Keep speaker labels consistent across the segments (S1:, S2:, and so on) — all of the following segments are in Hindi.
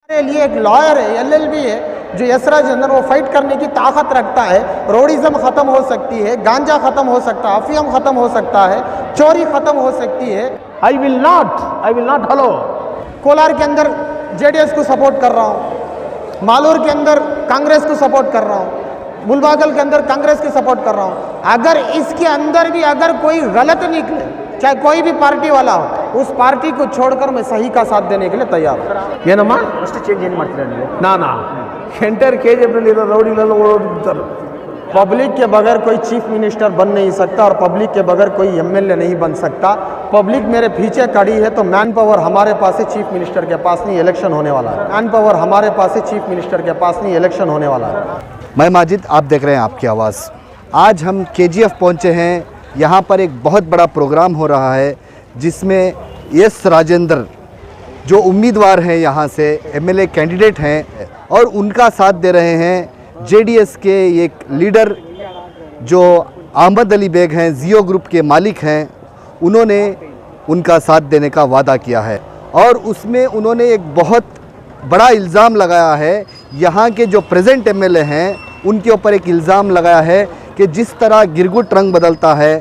S1: के लिए एक लॉयर है, एलएलबी है, जो यस राजेंद्र वो फाइट करने की ताकत रखता है। रोडिज्म ख़त्म हो सकती है, गांजा ख़त्म हो सकता है, अफीम ख़त्म हो सकता है, चोरी ख़त्म हो सकती है। I will not hello. Kolar के अंदर जेडीएस को सपोर्ट कर रहा हूँ, मालूर के अंदर कांग्रेस को सपोर्ट कर रहा हूँ, मुलबागल के अंदर कांग्रेस को सपोर्ट कर रहा हूँ। अगर इसके अंदर भी अगर कोई गलत निकले, चाहे कोई भी पार्टी वाला हो, उस पार्टी को छोड़कर मैं सही का साथ देने के लिए तैयार हूँ। ಏನಮ್ಮ
S2: ಅಷ್ಟು ಚೇಂಜ್ ಏನು ಮಾಡ್ತೀರಾ ನೀವು?
S1: नाना एंटर KGF रौड़ीगಳೆಲ್ಲ ಓಡೋಗ್ತಾರೆ। पब्लिक के बगैर कोई चीफ मिनिस्टर बन नहीं सकता और पब्लिक के बगैर कोई एमएलए नहीं बन सकता। पब्लिक मेरे पीछे खड़ी है तो मैन पावर हमारे पास है, चीफ मिनिस्टर के पास नहीं। इलेक्शन होने वाला है, मैन पावर हमारे पास है, चीफ मिनिस्टर के पास नहीं। इलेक्शन होने वाला है।
S3: मैं माजिद, आप देख रहे हैं आपकी आवाज़। आज हम KGF पहुंचे हैं। यहाँ पर एक बहुत बड़ा प्रोग्राम हो रहा है जिसमें यस राजेंद्र जो उम्मीदवार हैं, यहाँ से एमएलए कैंडिडेट हैं, और उनका साथ दे रहे हैं जेडीएस के एक लीडर जो अहमद अली बेग हैं, जियो ग्रुप के मालिक हैं। उन्होंने उनका साथ देने का वादा किया है और उसमें उन्होंने एक बहुत बड़ा इल्ज़ाम लगाया है। यहाँ के जो प्रेजेंट एमएलए हैं उनके ऊपर एक इल्ज़ाम लगाया है कि जिस तरह गिरगुट रंग बदलता है,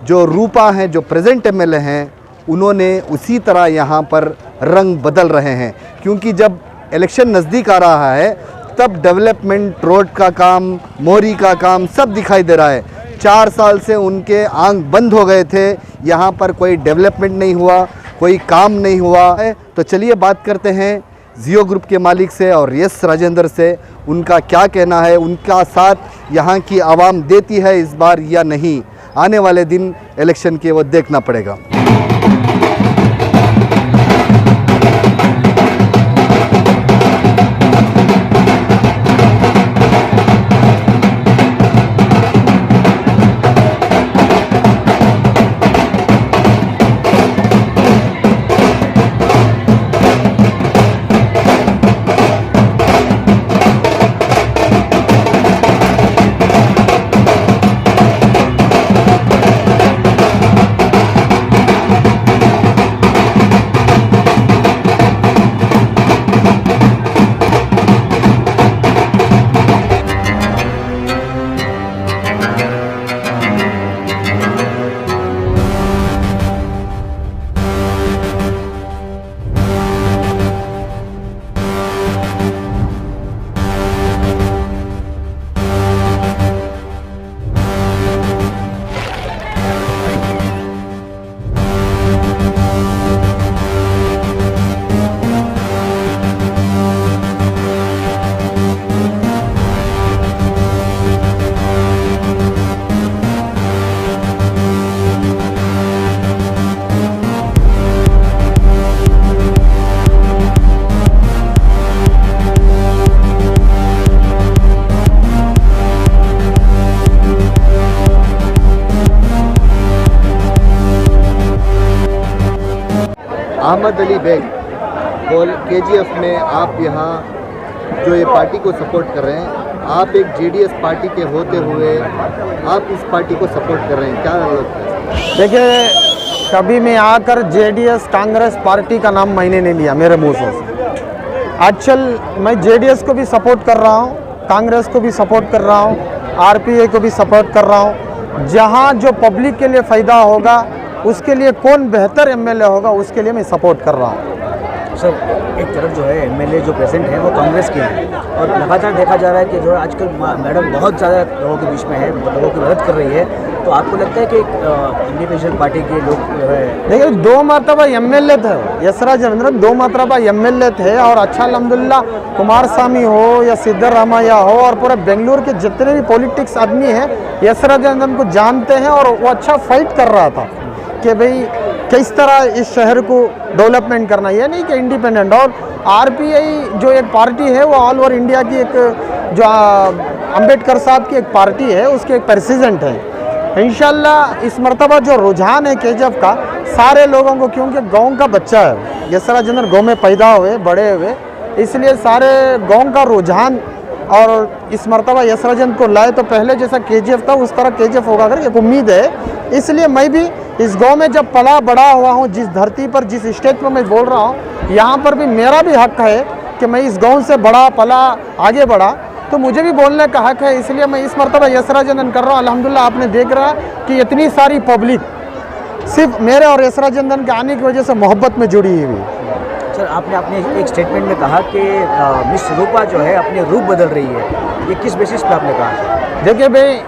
S3: जो रूपा हैं, जो प्रेजेंट एमएलए हैं, उन्होंने उसी तरह यहाँ पर रंग बदल रहे हैं। क्योंकि जब इलेक्शन नज़दीक आ रहा है तब डेवलपमेंट, रोड का काम, मोरी का काम सब दिखाई दे रहा है। 4 साल से उनके आंख बंद हो गए थे, यहाँ पर कोई डेवलपमेंट नहीं हुआ, कोई काम नहीं हुआ है। तो चलिए बात करते हैं जियो ग्रुप के मालिक से और यस राजेंद्र से। उनका क्या कहना है, उनका साथ यहाँ की आवाम देती है इस बार या नहीं। आने वाले दिन इलेक्शन के वो देखना पड़ेगा। अहमद अली बेग और KGF में आप यहाँ जो ये पार्टी को सपोर्ट कर रहे हैं, आप एक जेडीएस पार्टी के होते हुए आप इस पार्टी को सपोर्ट कर रहे हैं, क्या लगता है?
S1: देखिए, कभी मैं आकर जेडीएस कांग्रेस पार्टी का नाम मैंने नहीं लिया मेरे मुँह से। आजकल मैं जेडीएस को भी सपोर्ट कर रहा हूँ, कांग्रेस को भी सपोर्ट कर रहा हूँ, आरपीआई को भी सपोर्ट कर रहा हूँ। जहाँ जो पब्लिक के लिए फ़ायदा होगा, उसके लिए कौन बेहतर एमएलए होगा, उसके लिए मैं सपोर्ट कर रहा हूँ।
S2: सर, एक तरफ जो है एमएलए जो प्रेजेंट है वो कांग्रेस के हैं और लगातार देखा जा रहा है कि जो आजकल मैडम बहुत ज़्यादा लोगों के बीच में है, लोगों की मदद कर रही है। तो आपको लगता है कि इंडिपेंडेंट पार्टी के लोग जो है, देखिए
S1: 2 मरतबा एमएलए थे यस राजेंद्र, 2 मरतबा एमएलए थे और अच्छा अल्हम्दुलिल्लाह कुमार स्वामी हो या सिद्धरामैया हो और पूरा बेंगलुरु के जितने भी पॉलिटिक्स आदमी हैं यस राजेंद्र को जानते हैं और वो अच्छा फाइट कर रहा था कि भाई किस तरह इस शहर को डेवलपमेंट करना। ये नहीं कि इंडिपेंडेंट। और आरपीआई जो एक पार्टी है वो ऑल ओवर इंडिया की एक जो अंबेडकर साहब की एक पार्टी है, उसके एक प्रेसिडेंट है। इंशाल्लाह इस मरतबा जो रुझान है KGF का सारे लोगों को, क्योंकि गांव का बच्चा है यस राजेंद्र, गाँव में पैदा हुए बड़े हुए, इसलिए सारे गाँव का रुझान और इस मरतबा यस राजेंद्र को लाए तो पहले जैसा KGF था उस तरह KGF होगा अगर एक उम्मीद है। इसलिए मैं भी इस गांव में जब पला बड़ा हुआ हूं, जिस धरती पर, जिस स्टेज पर मैं बोल रहा हूं, यहाँ पर भी मेरा भी हक है कि मैं इस गांव से बड़ा पला आगे बढ़ा, तो मुझे भी बोलने का हक है, इसलिए मैं इस मरतबा यस राजेंद्रन कर रहा हूँ। अल्हम्दुलिल्लाह आपने देख रहा कि इतनी सारी पब्लिक सिर्फ मेरे और यस राजेंद्रन के आने की वजह से मोहब्बत में जुड़ी हुई है।
S2: सर, आपने अपने एक स्टेटमेंट में कहा कि मिस रूपा जो है अपने रूप बदल रही है, ये किस बेसिस पे आपने कहा?
S1: देखिए भाई,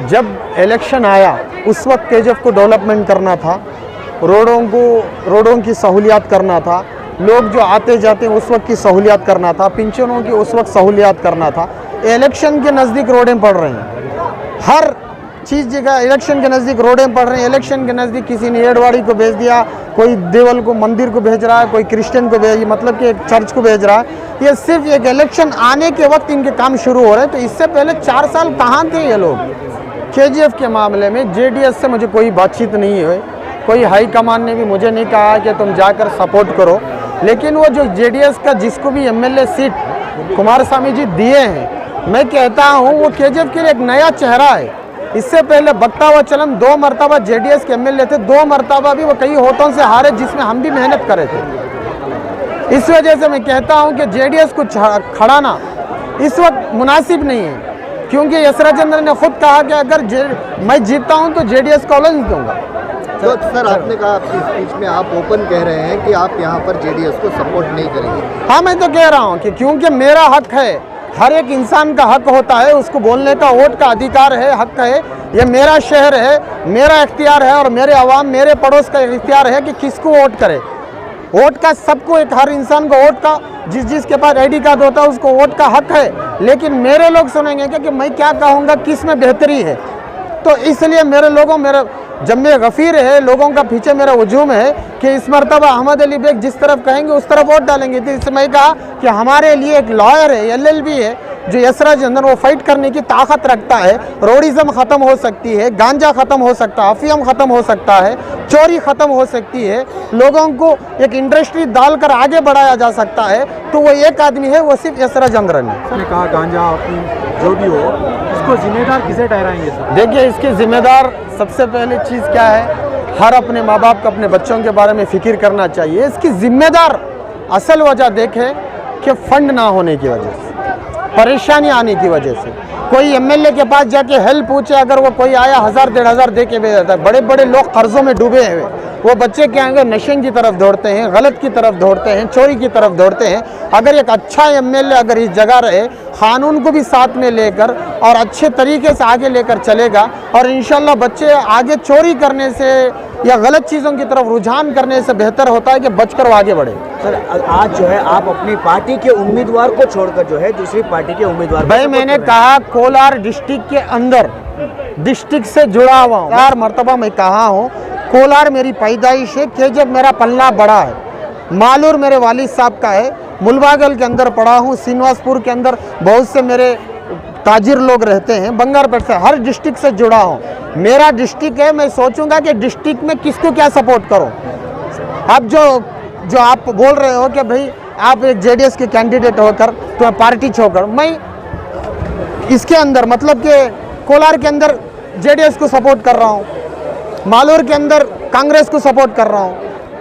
S1: जब इलेक्शन आया उस वक्त केजीएफ को डेवलपमेंट करना था, रोडों की सहूलियात करना था, लोग जो आते जाते उस वक्त की सहूलियात करना था, पिंचनों की उस वक्त सहूलियात करना था। इलेक्शन के नज़दीक रोडें पड़ रही हैं, हर चीज़ जगह इलेक्शन के नज़दीक रोडें पड़ रही हैं। इलेक्शन के नज़दीक किसी ने एडवाड़ी को भेज दिया, कोई देवल को मंदिर को भेज रहा है, कोई क्रिश्चियन को भेज, मतलब कि एक चर्च को भेज रहा है। ये सिर्फ एक इलेक्शन आने के वक्त इनके काम शुरू हो रहे हैं। तो इससे पहले 4 साल कहाँ थे ये लोग? केजीएफ के मामले में जेडीएस से मुझे कोई बातचीत नहीं हुई, कोई हाई कमान ने भी मुझे नहीं कहा कि तुम जाकर सपोर्ट करो। लेकिन वो जो जेडीएस का जिसको भी एमएलए सीट कुमारस्वामी जी दिए हैं, मैं कहता हूँ वो केजीएफ के लिए एक नया चेहरा है। इससे पहले बत्ता व चलम 2 मरतबा जेडीएस के एमएलए थे, 2 मरतबा भी वो कई होटों से हारे, जिसमें हम भी मेहनत करे थे। इस वजह से मैं कहता हूँ कि जेडीएस को खड़ाना इस वक्त मुनासिब नहीं है, क्योंकि यस राजेंद्र ने खुद कहा कि अगर मैं जीतता हूँ तो जेडीएस को ऑलेंस दूंगा।
S3: तो सर, आपने कहा आपकी स्पीच में, आप ओपन कह रहे हैं कि आप यहाँ पर जेडीएस को सपोर्ट नहीं करेंगे।
S1: हाँ, मैं तो कह रहा हूँ कि क्योंकि मेरा हक है, हर एक इंसान का हक होता है, उसको बोलने का, वोट का अधिकार है, हक है। ये मेरा शहर है, मेरा इख्तियार है, और मेरे अवाम, मेरे पड़ोस का इख्तियार है कि किसको वोट करे। वोट का सबको, एक हर इंसान को वोट का, जिसके पास आईडी कार्ड होता है उसको वोट का हक है। लेकिन मेरे लोग सुनेंगे कि मैं क्या कहूँगा, किस में बेहतरी है। तो इसलिए मेरे लोगों, मेरे जम्मे गफ़ीर है, लोगों का पीछे मेरा हुजूम है कि इस मरतबा अहमद अली बेग जिस तरफ कहेंगे उस तरफ वोट डालेंगे। तो इसमें कहा कि हमारे लिए एक लॉयर है, LLB है, जो यस राजेंद्रन, वो फाइट करने की ताकत रखता है। रोडिज़म ख़त्म हो सकती है, गांजा ख़त्म हो सकता है, अफीम ख़त्म हो सकता है, चोरी ख़त्म हो सकती है, लोगों को एक इंडस्ट्री डालकर आगे बढ़ाया जा सकता है। तो वो एक आदमी है, वो सिर्फ यस राजेंद्रन है।
S4: उसने कहा गांजा अफीम जो भी हो, इसको जिम्मेदार किसे ठहराएंगे सर?
S1: देखिए, इसके जिम्मेदार सबसे पहली चीज़ क्या है, हर अपने माँ बाप को अपने बच्चों के बारे में फ़िक्र करना चाहिए। इसकी जिम्मेदार असल वजह देखें कि फंड ना होने की वजह से, परेशानी आने की वजह से। कोई एमएलए के पास जाके हेल्प पूछे, अगर वो कोई आया 1000-1500 दे के भेज देता है। बड़े बड़े लोग कर्जों में डूबे हुए, वो बच्चे क्या होंगे, नशे की तरफ दौड़ते हैं, गलत की तरफ दौड़ते हैं, चोरी की तरफ दौड़ते हैं। अगर एक अच्छा एमएलए अगर इस जगह रहे, कानून को भी साथ में लेकर और अच्छे तरीके से आगे लेकर चलेगा, और इंशाल्लाह बच्चे आगे चोरी करने से या गलत चीज़ों की तरफ रुझान करने से बेहतर होता है कि बचकर वो आगे बढ़े।
S2: सर, आज जो है आप अपनी पार्टी के उम्मीदवार को छोड़कर जो है दूसरी पार्टी के उम्मीदवार
S1: भाई, मैंने कहा कोलार डिस्ट्रिक्ट के अंदर, डिस्ट्रिक्ट से जुड़ा हुआ हूँ। 4 मरतबा मैं कहा हूँ, कोलार मेरी पैदाइश है, केजीएफ मेरा पल्ला बड़ा है, मालूर मेरे वालिद साहब का है, मुलबागल के अंदर पढ़ा हूँ, श्रीनिवासपुर के अंदर बहुत से मेरे ताजिर लोग रहते हैं, बंगारपेट से, हर डिस्ट्रिक्ट से जुड़ा हूँ। मेरा डिस्ट्रिक्ट है, मैं सोचूंगा कि डिस्ट्रिक्ट में किसको क्या सपोर्ट करूँ। अब जो आप बोल रहे हो कि भाई आप एक जेडीएस के कैंडिडेट होकर तो पार्टी छोड़कर, मैं इसके अंदर मतलब कि कोलार के अंदर जेडीएस को सपोर्ट कर रहा हूँ, मालूर के अंदर कांग्रेस को सपोर्ट कर रहा हूँ,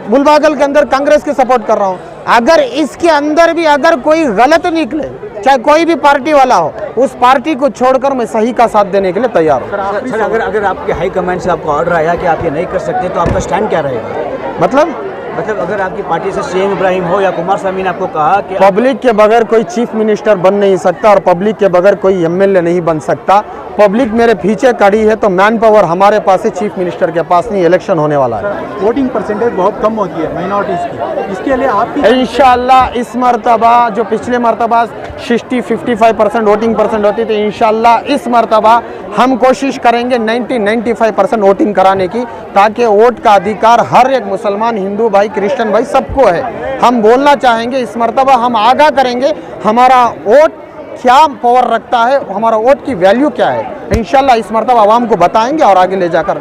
S1: मुलबागल के अंदर कांग्रेस के सपोर्ट कर रहा हूँ। अगर इसके अंदर भी अगर कोई गलत निकले, चाहे कोई भी पार्टी वाला हो, उस पार्टी को छोड़कर मैं सही का साथ देने के लिए तैयार हूँ।
S2: सर, अगर आपके हाई कमांड से आपको ऑर्डर आया कि आप ये नहीं कर सकते, तो आपका स्टैंड क्या रहेगा?
S1: मतलब
S2: अगर आपकी पार्टी से सीएम इब्राहिम हो या कुमारस्वामी ने आपको कहा कि
S1: पब्लिक के बगैर कोई चीफ मिनिस्टर बन नहीं सकता, और पब्लिक के बगैर कोई एमएलए नहीं बन सकता। पब्लिक मेरे पीछे खड़ी है, तो मैन पावर हमारे पास है, चीफ मिनिस्टर के पास नहीं। इलेक्शन होने वाला है,
S4: वोटिंग परसेंटेज बहुत कम होती है माइनॉरिटीज़ की, इसके लिए आपकी
S1: इंशाल्लाह इस मरतबा, जो पिछले मरतबा 60-55% वोटिंग परसेंट होती थी, इंशाल्लाह इस मरतबा हम कोशिश करेंगे 90-95% वोटिंग कराने की, ताकि वोट का अधिकार हर एक मुसलमान, हिंदू भाई, क्रिश्चियन भाई सबको है। हम बोलना चाहेंगे इस मरतबा, हम आगाह करेंगे हमारा वोट क्या पावर रखता है, हमारा वोट की वैल्यू क्या है। इंशाल्लाह इस मरतबा आवाम को बताएंगे और आगे ले जाकर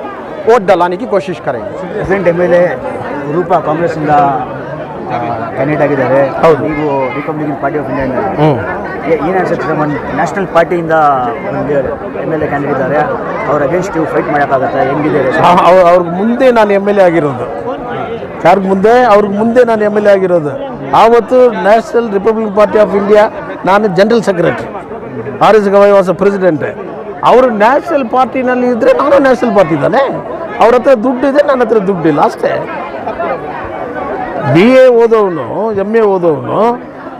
S1: वोट डलाने की कोशिश करेंगे.
S2: ಪ್ರೆಸಿಡೆಂಟ್ MLA ರೂಪ ಕಾಂಗ್ರೆಸ್ಸಿಂದ ಕ್ಯಾಂಡಿಡೇಟ್ ಆಗಿದ್ದಾರೆ. ನೀವು ರಿಪಬ್ಲಿಕನ್ ಪಾರ್ಟಿ ಆಫ್ ಇಂಡಿಯಾ ಏನು ಅನ್ಸುತ್ತೆ? ಒಂದು ನ್ಯಾಷನಲ್ ಪಾರ್ಟಿಯಿಂದ MLA ಕ್ಯಾಂಡಿಡೇಟ್ ಇದ್ದಾರೆ, ಅವ್ರ ಅಗೇನ್ಸ್ಟ್ ನೀವು ಫೈಟ್ ಮಾಡೋಕ್ಕಾಗತ್ತಾ? ಹೆಂಗಿದ್ದಾರೆ?
S5: ಅವ್ರಿಗೆ ಮುಂದೆ ನಾನು MLA ಆಗಿರೋದು, ಯಾರಿಗೆ ಮುಂದೆ? ಅವ್ರಿಗೆ ಮುಂದೆ ನಾನು MLA ಆಗಿರೋದು. ಆವತ್ತು national republic party of India ನಾನು general secretary, R S Gavai was president. ಅವರು ನ್ಯಾಷನಲ್ ಪಾರ್ಟಿನಲ್ಲಿ ಇದ್ದರೆ ನಾನು ನ್ಯಾಷನಲ್ ಪಾರ್ಟಿ ಇದ್ದಾನೆ. ಅವ್ರ ಹತ್ರ ದುಡ್ಡಿದೆ, ನನ್ನ ಹತ್ರ ದುಡ್ಡಿಲ್ಲ ಅಷ್ಟೇ. BA ಓದೋನು MA ಓದೋನು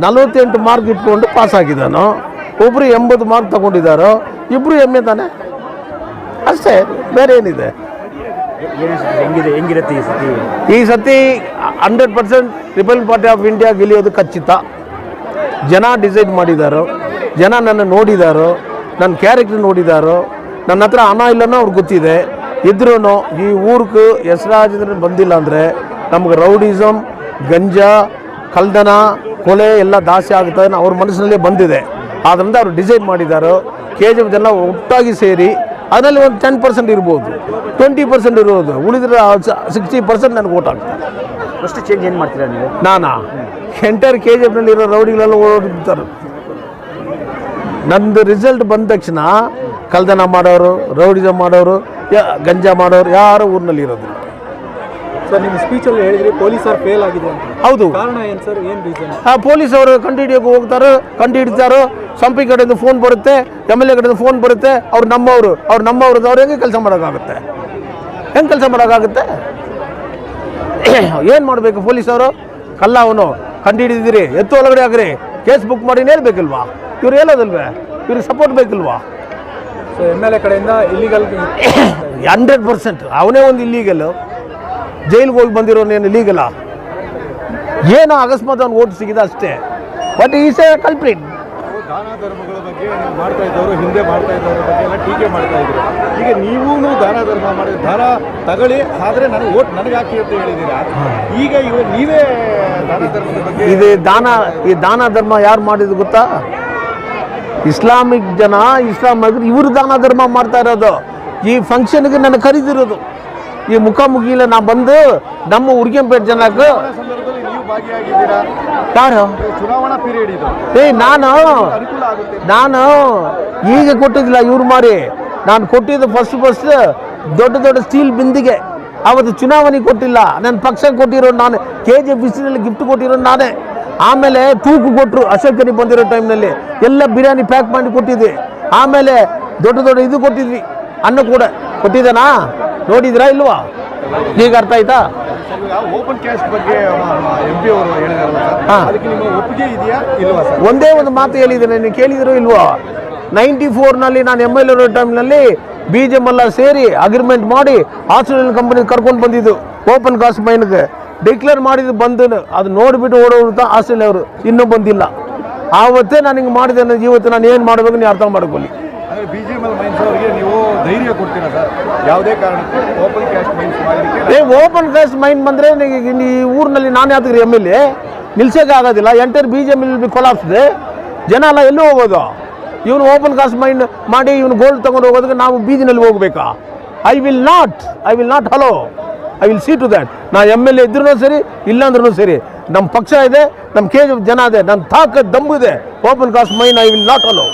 S5: 48 ಮಾರ್ಕ್ ಇಟ್ಕೊಂಡು ಪಾಸ್ ಆಗಿದ್ದಾನೋ, ಒಬ್ಬರು 80 ಮಾರ್ಕ್ ತಗೊಂಡಿದ್ದಾರೋ, ಇಬ್ಬರು MA ತಾನೆ, ಅಷ್ಟೇ, ಬೇರೆ ಏನಿದೆ.
S2: ಹೆಂಗಿರುತ್ತೆ ಈ ಸತಿ?
S5: ಈ ಸತಿ 100% ರಿಪಬ್ಲಿಕ್ ಪಾರ್ಟಿ ಆಫ್ ಇಂಡಿಯಾ ಗೆಲ್ಲಿಯೋದು ಖಚಿತ. ಜನ ಡಿಸೈಡ್ ಮಾಡಿದಾರೋ, ಜನ ನನ್ನ ನೋಡಿದಾರೋ, ನನ್ನ ಕ್ಯಾರೆಕ್ಟರ್ ನೋಡಿದಾರೋ, ನನ್ನ ಹತ್ರ ಹಣ ಇಲ್ಲನೋ ಅವ್ರಿಗೆ ಗೊತ್ತಿದೆ. ಇದ್ರೂ ಈ ಊರಿಗೆ ಹೆಸರಾಜಿದ್ರೆ ಬಂದಿಲ್ಲ ಅಂದರೆ ನಮ್ಗೆ ರೌಡಿಸಮ್, ಗಂಜಾ, ಕಳ್ತನ, ಕೊಲೆ ಎಲ್ಲ ದಾಸ್ತಿ ಆಗುತ್ತೆ ಅನ್ನೋ ಅವ್ರ ಮನಸ್ಸಿನಲ್ಲೇ ಬಂದಿದೆ. ಆದ್ದರಿಂದ ಅವರು ಡಿಸೈಡ್ ಮಾಡಿದಾರೋ. KGF ಜನ ಒಟ್ಟಾಗಿ ಸೇರಿ ಅದರಲ್ಲಿ ಒಂದು 10% ಇರ್ಬೋದು, 20% ಇರ್ಬೋದು, ಉಳಿದ್ರೆ 60% ನನಗೆ ಓಟ್ ಆಗ್ತದೆ.
S2: ಫಸ್ಟ್ ಚೇಂಜ್ ಏನು ಮಾಡ್ತೀರಾ ನೀವು?
S5: ನಾನಾ ಎಂಟರ್ KGFನಲ್ಲಿರೋ ರೌಡಿಗಳೆಲ್ಲ ಓಡಿರ್ತಾರೆ. ನಂದು ರಿಸಲ್ಟ್ ಬಂದ ತಕ್ಷಣ ಕಳ್ತನ ಮಾಡೋರು, ರೌಡಿಸಮ್ ಮಾಡೋರು, ಗಂಜಾ ಮಾಡೋರು ಯಾರು ಊರಿನಲ್ಲಿ ಇರೋದಿಲ್ಲ.
S4: ಸರ್ ನಿಮ್ಮ ಸ್ಪೀಚಲ್ಲಿ ಹೇಳಿದ್ರಿ ಪೊಲೀಸರು ಫೇಲ್ ಆಗಿದೆ ಅಂತ.
S5: ಹೌದು.
S4: ಕಾರಣ ಏನು ಸರ್, ಏನು ರೀಸನ್?
S5: ಪೊಲೀಸ್ ಅವರು ಕಂಡು ಹಿಡಿಯೋಕೆ ಹೋಗ್ತಾರೆ, ಕಂಡು ಹಿಡಿತಾರೋ. ಸಂಪಿ ಕಡೆಯಿಂದ ಫೋನ್ ಬರುತ್ತೆ, MLA ಕಡೆಯಿಂದ ಫೋನ್ ಬರುತ್ತೆ, ಅವ್ರು ನಮ್ಮವರು ಅವ್ರು ಹೆಂಗೆ ಕೆಲಸ ಮಾಡೋಕ್ಕಾಗುತ್ತೆ? ಹೆಂಗೆ ಕೆಲಸ ಮಾಡೋಕ್ಕಾಗುತ್ತೆ? ಏನು ಮಾಡಬೇಕು ಪೊಲೀಸವರು? ಕಲ್ಲ ಅವನು ಕಂಡು ಹಿಡಿದಿದ್ದೀರಿ, ಎತ್ತು ಒಳಗಡೆ ಹಾಕ್ರಿ, ಕೇಸ್ ಬುಕ್ ಮಾಡಿ ನೇರ್ಬೇಕಿಲ್ವಾ? ಇವ್ರು ಹೇಳೋದಲ್ವೇ? ಇವ್ರಿಗೆ ಸಪೋರ್ಟ್ ಬೇಕಿಲ್ವಾ?
S4: ಸೊ MLA ಕಡೆಯಿಂದ ಇಲ್ಲಿಗಲ್
S5: 100% ಅವನೇ ಒಂದು ಇಲ್ಲೀಗಲ್. ಜೈಲಿಗೆ ಹೋಗಿ ಬಂದಿರೋನೇನು ಇಲ್ಲೀಗಲ್ಲ? ಏನೋ ಅಕಸ್ಮಾತ್ ಅವ್ನು ಓಟ್ ಸಿಗಿದೆ ಅಷ್ಟೇ. But is A culprit.
S4: ದಾನ ಧರ್ಮಗಳ ಬಗ್ಗೆ ಮಾಡ್ತಾ ಇದ್ದವರು, ಹಿಂದೆ ಮಾಡ್ತಾ ಇದ್ದವ್ರ ಬಗ್ಗೆ ಎಲ್ಲ ಟೀಕೆ ಮಾಡ್ತಾ ಇದ್ರು. ಈಗ ನೀವೂ ದಾನ ಧರ್ಮ ಮಾಡಿ, ದಾನ ತಗೊಳ್ಳಿ ಆದರೆ ನನಗೆ ಓಟ್ ನನಗೆ ಹಾಕಿ ಅಂತ ಹೇಳಿದ್ದೀರಾ. ಈಗ ನೀವೇ ದಾನ ಧರ್ಮದ ಬಗ್ಗೆ
S5: ಈ ದಾನ ಧರ್ಮ ಯಾರು ಮಾಡಿದ್ದು ಗೊತ್ತಾ? ಇಸ್ಲಾಮಿಕ್ ಜನ, ಇಸ್ಲಾಂ ಇವರು ದಾನ ಧರ್ಮ ಮಾಡ್ತಾ ಇರೋದು. ಈ ಫಂಕ್ಷನ್ಗೆ ನನಗೆ ಕರೀದಿರೋದು. ಈ ಮುಖಾಮುಖಿಲ್ಲ ನಾ ಬಂದು ನಮ್ಮ ಉರ್ಗೆಂಪೇಟೆ ಜನಕ್ಕೆ
S4: ಸಂದರ್ಭದಲ್ಲಿ ನೀವು ಭಾಗಿಯಾಗಿದ್ದೀರಾ.
S5: ಯಾರು?
S4: ಚುನಾವಣಾ ಪೀರಿಯಡ್ ಇದು. ಅನುಕೂಲ ಆಗುತ್ತೆ.
S5: ನಾನು ಈಗ ಕೊಟ್ಟಿದ್ದಿಲ್ಲ, ಇವ್ರು ಮಾರಿ ನಾನು ಕೊಟ್ಟಿದ್ದು ಫಸ್ಟ್ ದೊಡ್ಡ ಸ್ಟೀಲ್ ಬಿಂದಿಗೆ. ಅವತ್ತು ಚುನಾವಣೆ ಕೊಟ್ಟಿಲ್ಲ, ನನ್ನ ಪಕ್ಷ ಕೊಟ್ಟಿರೋ ನಾನೇ. KGF ಬಿಸಿಲಲ್ಲಿ ಗಿಫ್ಟ್ ಕೊಟ್ಟಿರೋ ನಾನೇ. ಆಮೇಲೆ ತೂಕು ಕೊಟ್ಟರು ಅಶೋಕನಿ ಬಂದಿರೋ ಟೈಮ್ನಲ್ಲಿ ಎಲ್ಲ ಬಿರಿಯಾನಿ ಪ್ಯಾಕ್ ಮಾಡಿ ಕೊಟ್ಟಿದ್ವಿ. ಆಮೇಲೆ ದೊಡ್ಡ ಇದು ಕೊಟ್ಟಿದ್ವಿ, ಅನ್ನ ಕೂಡ ಕೊಟ್ಟಿದ್ದಾನಾ? ನೋಡಿದ್ರಾ ಇಲ್ವಾ? ಈಗ ಅರ್ಥ ಆಯ್ತಾ?
S4: ಓಪನ್ ಕ್ಯಾಸ್ಟ್ ಬಗ್ಗೆ MP ಅವರು ಹೇಳಿದಾರಲ್ಲ ಸರ್, ಅದಕ್ಕೆ ನಿಮ್ಮ ಒಪ್ಪಿಗೆ ಇದೆಯಾ ಇಲ್ವಾ ಸರ್?
S5: ಒಂದೇ ಒಂದು ಮಾತು ಹೇಳಿದ್ದೇನೆ, ನೀವು ಕೇಳಿದ್ರು ಇಲ್ವಾ? 94ನಲ್ಲಿ ನಾನು MLA ಇರೋ ಟೈಮ್ನಲ್ಲಿ BJM ಎಲ್ಲ ಸೇರಿ ಅಗ್ರಿಮೆಂಟ್ ಮಾಡಿ ಆಸ್ಟ್ರೇಲಿಯನ್ ಕಂಪನಿ ಕರ್ಕೊಂಡು ಬಂದಿದ್ದು ಓಪನ್ ಕಾಸ್ಟ್ ಮೈನ್ಗೆ ಡಿಕ್ಲೇರ್ ಮಾಡಿದ್ದು. ಬಂದು ಅದು ನೋಡಿಬಿಟ್ಟು ಓಡೋಗ್ತಾ ಆಸ್ಟ್ರೇಲಿಯಾ ಅವರು ಇನ್ನೂ ಬಂದಿಲ್ಲ. ಆವತ್ತೇ ನಾನು ಹಿಂಗೆ ಮಾಡಿದೆ. ಇವತ್ತು ನಾನು ಏನು ಮಾಡಬೇಕು ನೀವು ಅರ್ಥ ಮಾಡ್ಕೊಳ್ಳಿ.
S4: BGML ಮೈನ್ಸ್ ಅವರಿಗೆ ನೀವು ಧೈರ್ಯ ಕೊಡ್ತೀರಾ ಸರ್? ಯಾವುದೇ ಕಾರಣಕ್ಕೂ ಓಪನ್ ಕ್ಯಾಸ್ಟ್ ಮೈನ್ಸ್ ಮಾಡಲಿಕ್ಕೆ
S5: ಓಪನ್ ಕಾಸ್ಟ್ ಮೈನ್ ಬಂದರೆ ಈ ಊರಿನಲ್ಲಿ ನಾನು ಯಾವ್ದು MLA ನಿಲ್ಸೋಕೆ ಆಗೋದಿಲ್ಲ. Enter BJML ಕೊಲಾಪ್ಸಿದೆ. ಜನ ಎಲ್ಲ ಎಲ್ಲೂ ಹೋಗೋದು. ಇವನು ಓಪನ್ ಕಾಸ್ಟ್ ಮೈನ್ ಮಾಡಿ ಇವನು ಗೋಲ್ಡ್ ತೊಗೊಂಡು ಹೋಗೋದಕ್ಕೆ ನಾವು ಬೀದಿನಲ್ಲಿ ಹೋಗ್ಬೇಕಾ? I will not allow. I will see to that. ನಾ MLA ಇದ್ರೂ ಸರಿ, ಇಲ್ಲಾಂದ್ರೂ ಸರಿ, ನಮ್ಮ ಪಕ್ಷ ಇದೆ, ನಮ್ಮ KGF ಜನ ಇದೆ, ನನ್ನ ತಾಕತ್ ದಮ್ಮು ಇದೆ. Open cost main I will not hello.